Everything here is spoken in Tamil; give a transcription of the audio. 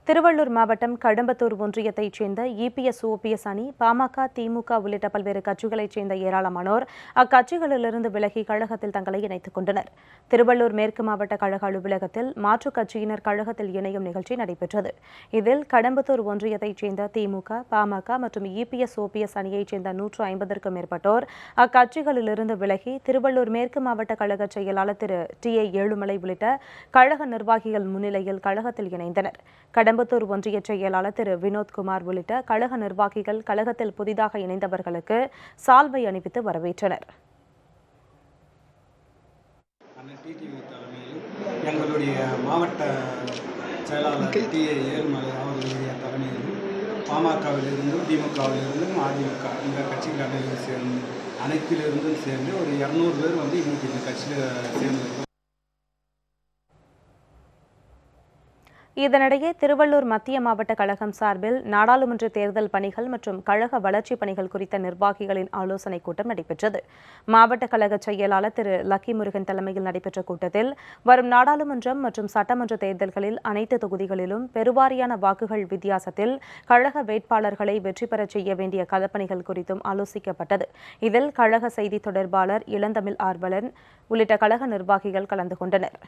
திருவள்ளூர் மாவட்டம் கடம்பத்தூர் ஒன்றியத்தைச் சேர்ந்த இபிஎஸ் ஓபிஎஸ் அணி, பாமக, திமுக உள்ளிட்ட பல்வேறு கட்சிகளைச் சேர்ந்த ஏராளமானோர் அக்கட்சிகளிலிருந்து விலகி கழகத்தில் தங்களை இணைத்துக் கொண்டனர். திருவள்ளூர் மேற்கு மாவட்ட கழக அலுவலகத்தில் மாற்றுக் கட்சியினர் கழகத்தில் இணையும் நிகழ்ச்சி நடைபெற்றது. இதில் கடம்பத்தூர் ஒன்றியத்தைச் சேர்ந்த திமுக, பாமக மற்றும் இபிஎஸ் ஓபிஎஸ் அணியைச் சேர்ந்த 150க்கும் மேற்பட்டோர் அக்கட்சிகளிலிருந்து விலகி திருவள்ளூர் மேற்கு மாவட்ட கழக செயலாளர் திரு டி.ஏ. ஏழுமலை உள்ளிட்ட கழக நிர்வாகிகள் முன்னிலையில் கழகத்தில் இணைந்தனர். கடம்பத்தூர் ஒன்றிய செயலாளர் திரு வினோத்குமார் உள்ளிட்ட கழக நிர்வாகிகள் கழகத்தில் புதிதாக இணைந்தவர்களுக்கு சால்வை அணிவித்து வரவேற்றனர். எங்களுடைய மாவட்ட செயலாளர் டி.ஏ. ஏழுமலை அவர்களுடைய தலைமையில் பாமகவிலிருந்தும் திமுகவிலிருந்தும் அதிமுக இந்த கட்சிகள் சேர்ந்து அனைத்திலிருந்தும் சேர்ந்து ஒரு 200 பேர் இன்னைக்கு இந்த கட்சியில் சேர்ந்து. இதனிடையே திருவள்ளூர் மத்திய மாவட்ட கழகம் சார்பில் நாடாளுமன்ற தேர்தல் பணிகள் மற்றும் கழக வளர்ச்சிப் பணிகள் குறித்த நிர்வாகிகளின் ஆலோசனைக் கூட்டம் நடைபெற்றது. மாவட்ட கழக செயலாளர் திரு லக்கி முருகன் தலைமையில் நடைபெற்ற கூட்டத்தில் வரும் நாடாளுமன்றம் மற்றும் சட்டமன்ற தேர்தல்களில் அனைத்து தொகுதிகளிலும் பெருவாரியான வாக்குகள் வித்தியாசத்தில் கழக வேட்பாளர்களை வெற்றி பெறச் செய்ய வேண்டிய களப்பணிகள் குறித்தும் ஆலோசிக்கப்பட்டது. இதில் கழக செய்தி தொடர்பாளர் இளந்தமிழ் ஆர்வலன் உள்ளிட்ட கழக நிர்வாகிகள் கலந்து கொண்டனர்.